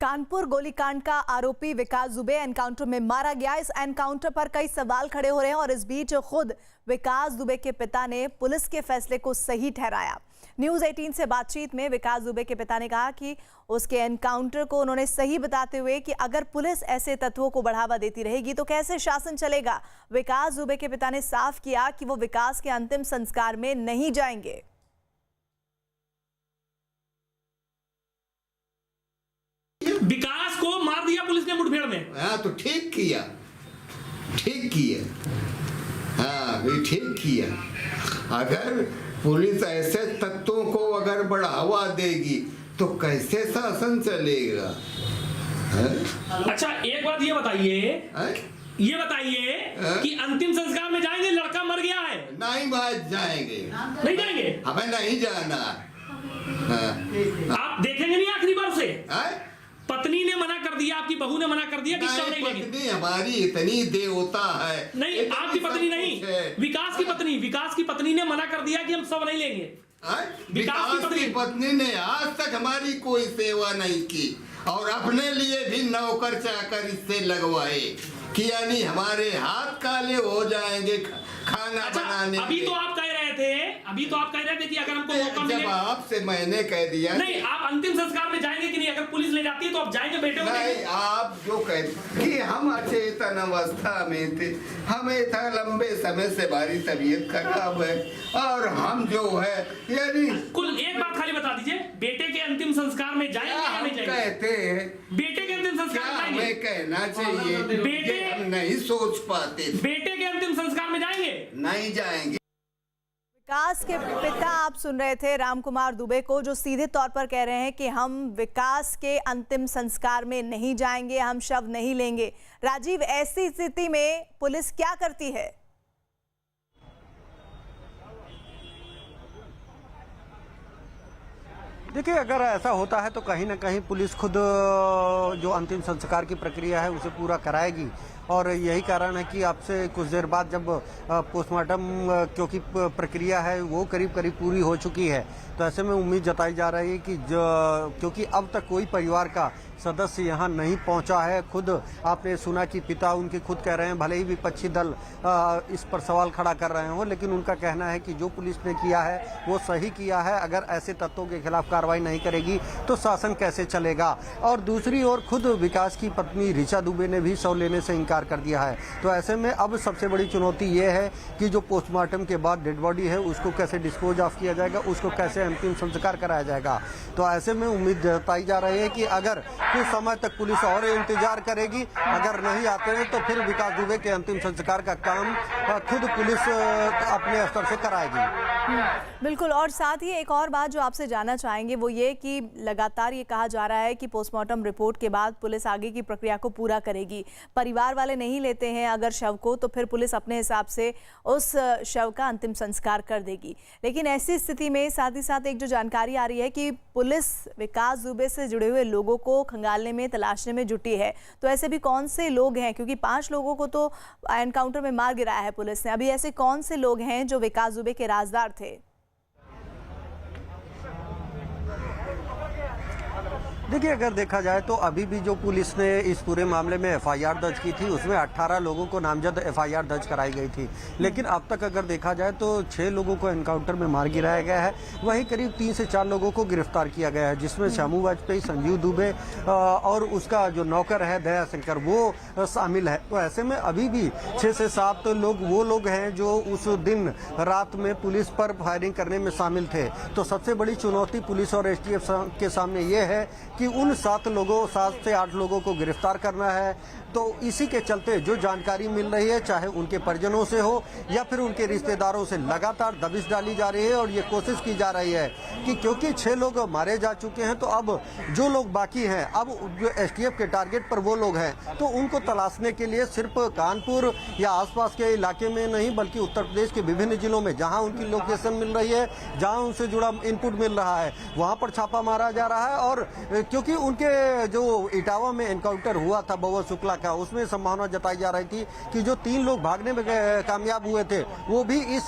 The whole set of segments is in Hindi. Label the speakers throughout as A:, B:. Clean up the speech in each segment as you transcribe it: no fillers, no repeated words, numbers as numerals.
A: कानपुर गोलीकांड का आरोपी विकास दुबे एनकाउंटर में मारा गया। इस एनकाउंटर पर कई सवाल खड़े हो रहे हैं और इस बीच खुद विकास दुबे के पिता ने पुलिस के फैसले को सही ठहराया। न्यूज़ 18 से बातचीत में विकास दुबे के पिता ने कहा कि उसके एनकाउंटर को उन्होंने सही बताते हुए कि अगर पुलिस ऐसे तत्वों को बढ़ावा देती रहेगी तो कैसे शासन चलेगा। विकास दुबे के पिता ने साफ किया कि वो विकास के अंतिम संस्कार में नहीं जाएंगे।
B: विकास को मार दिया पुलिस ने मुठभेड़ में।
C: हाँ तो ठीक किया हाँ भी ठीक किया। अगर पुलिस ऐसे तत्वों को अगर बढ़ावा देगी तो कैसे शासन चलेगा।
B: अच्छा एक बात ये बताइए कि अंतिम संस्कार में जाएंगे? लड़का मर गया है।
C: नहीं बात जाएंगे।
B: नहीं जाएंगे?
C: हमें नहीं जाना।
B: आप देखेंगे नहीं आखिरी बार से? पत्नी ने मना कर दिया, आपकी बहू ने मना कर दिया कि शव नहीं लेंगे।
C: पत्नी हमारी इतनी देवता है।
B: नहीं आपकी पत्नी नहीं, विकास की पत्नी ने मना कर दिया कि हम शव नहीं लेंगे।
C: विकास की पत्नी ने आज तक हमारी कोई सेवा नहीं की और अपने लिए भी नौकर चाकर इससे लगवाए कि यानी हमारे हाथ काले हो जाएंगे खाना बनाने।
B: अभी तो आप कह रहे थे कि अगर हमको मौका मिले।
C: जब आपसे मैंने कह दिया
B: नहीं, आप अंतिम संस्कार में जाएंगे कि नहीं? अगर पुलिस ले जाती है तो आप जाएंगे बेटे?
C: नहीं, आप जो कहते कि हम अचेतन अवस्था में थे, हमें था लंबे समय से हमारी तबीयत खराब है और हम जो है यानी
B: कुल एक बात खाली बता दीजिए, बेटे के अंतिम संस्कार में जाएंगे या नहीं जाएंगे?
C: कहते हैं
B: बेटे के अंतिम संस्कार में जाएंगे?
C: हमें कहना चाहिए, बेटे हम नहीं सोच पाते।
B: बेटे के अंतिम संस्कार में जाएंगे?
C: नहीं जाएंगे।
A: विकास के पिता आप सुन रहे थे राम कुमार दुबे को, जो सीधे तौर पर कह रहे हैं कि हम विकास के अंतिम संस्कार में नहीं जाएंगे, हम शव नहीं लेंगे। राजीव, ऐसी स्थिति में पुलिस क्या करती है?
D: देखिए, अगर ऐसा होता है तो कहीं ना कहीं पुलिस खुद जो अंतिम संस्कार की प्रक्रिया है उसे पूरा कराएगी और यही कारण है कि आपसे कुछ देर बाद जब पोस्टमार्टम क्योंकि प्रक्रिया है वो करीब पूरी हो चुकी है, तो ऐसे में उम्मीद जताई जा रही है कि क्योंकि अब तक कोई परिवार का सदस्य यहाँ नहीं पहुँचा है। खुद आपने सुना कि पिता उनके खुद कह रहे हैं, भले ही विपक्षी दल इस पर सवाल खड़ा कर रहे हो, लेकिन उनका कहना है कि जो पुलिस ने किया है वो सही किया है। अगर ऐसे तत्वों के खिलाफ कार्रवाई नहीं करेगी तो शासन कैसे चलेगा। और दूसरी ओर खुद विकास की पत्नी ऋचा दुबे ने भी शव लेने से इनकार कर दिया है। तो ऐसे में अब सबसे बड़ी चुनौती ये है कि जो पोस्टमार्टम के बाद डेड बॉडी है उसको कैसे डिस्पोज ऑफ किया जाएगा, उसको कैसे अंतिम संस्कार कराया जाएगा। तो ऐसे में उम्मीद जताई जा रही है कि अगर कुछ समय तक पुलिस और इंतजार करेगी, अगर नहीं आते हैं तो फिर विकास दुबे के अंतिम संस्कार का काम खुद पुलिस अपने स्तर से कराएगी।
A: बिल्कुल। और साथ ही एक और बात जो आपसे जानना चाहेंगे वो ये कि लगातार ये कहा जा रहा है कि पोस्टमार्टम रिपोर्ट के बाद पुलिस आगे की प्रक्रिया को पूरा करेगी। परिवार वाले नहीं लेते हैं अगर शव को तो फिर पुलिस अपने हिसाब से उस शव का अंतिम संस्कार कर देगी। लेकिन ऐसी स्थिति में साथ ही साथ एक जो जानकारी आ रही है कि पुलिस विकास दुबे से जुड़े हुए लोगों को खंगालने में, तलाशने में जुटी है। तो ऐसे भी कौन से लोग हैं, क्योंकि 5 लोगों को तो एनकाउंटर में मार गिराया है पुलिस ने, अभी ऐसे कौन से लोग हैं जो विकास दुबे के राजदार थे?
D: देखिए, अगर देखा जाए तो अभी भी जो पुलिस ने इस पूरे मामले में एफआईआर दर्ज की थी उसमें 18 लोगों को नामजद एफआईआर दर्ज कराई गई थी। लेकिन अब तक अगर देखा जाए तो 6 लोगों को एनकाउंटर में मार गिराया गया है। वहीं करीब 3 से 4 लोगों को गिरफ्तार किया गया है, जिसमें श्यामू वाजपेयी, संजीव दुबे और उसका जो नौकर है दया शंकर वो शामिल है। तो ऐसे में अभी भी 6 से 7 लोग वो लोग हैं जो उस दिन रात में पुलिस पर फायरिंग करने में शामिल थे। तो सबसे बड़ी चुनौती पुलिस और एसटीएफ के सामने ये है कि उन 7 से 8 लोगों को गिरफ्तार करना है। तो इसी के चलते जो जानकारी मिल रही है, चाहे उनके परिजनों से हो या फिर उनके रिश्तेदारों से, लगातार दबिश डाली जा रही है और ये कोशिश की जा रही है कि क्योंकि 6 लोग मारे जा चुके हैं तो अब जो लोग बाकी हैं, अब जो एसटीएफ के टारगेट पर वो लोग हैं, तो उनको तलाशने के लिए सिर्फ कानपुर या आसपास के इलाके में नहीं बल्कि उत्तर प्रदेश के विभिन्न जिलों में जहाँ उनकी लोकेशन मिल रही है, जहाँ उनसे जुड़ा इनपुट मिल रहा है, वहाँ पर छापा मारा जा रहा है। और क्योंकि उनके जो इटावा में एनकाउंटर हुआ था बउआ शुक्ला का, उसमें संभावना जताई जा रही थी कि जो 3 लोग भागने में कामयाब हुए थे वो भी इस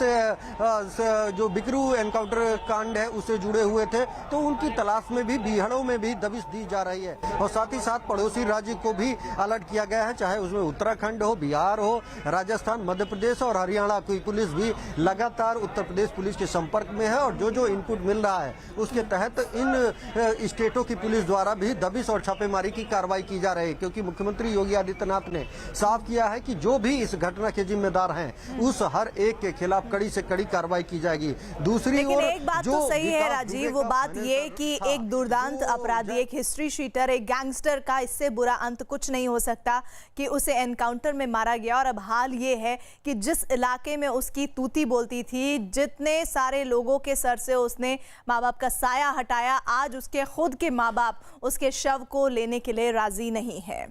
D: जो बिकरू एनकाउंटर कांड है उससे जुड़े हुए थे। तो उनकी तलाश में भी बीहड़ों में भी दबिश दी जा रही है और साथ ही साथ पड़ोसी राज्य को भी अलर्ट किया गया है, चाहे उसमें उत्तराखंड हो, बिहार हो, राजस्थान, मध्य प्रदेश और हरियाणा की पुलिस भी लगातार उत्तर प्रदेश पुलिस के संपर्क में है। और जो इनपुट मिल रहा है उसके तहत इन स्टेटों की पुलिस द्वारा भी दबिश और छापेमारी की कार्रवाई की जा रही है, क्योंकि मुख्यमंत्री योगी आदित्यनाथ ने साफ किया है कि जो भी इस घटना के जिम्मेदार हैं उस हर एक के खिलाफ कड़ी से कड़ी कार्रवाई की जाएगी। दूसरी
A: लेकिन
D: ओर
A: एक बात तो सही है राजीव, वो बात ये कि एक दुर्दांत अपराधी, एक हिस्ट्री शीटर, एक गैंगस्टर का इससे बुरा अंत कुछ नहीं हो सकता कि उसे एनकाउंटर में मारा गया। और अब हाल ये है कि जिस इलाके में उसकी तूती बोलती थी, जितने सारे लोगों के सर से उसने माँ बाप का साया हटाया, आज उसके खुद के माँ बाप उसके शव को लेने के लिए राजी नहीं है।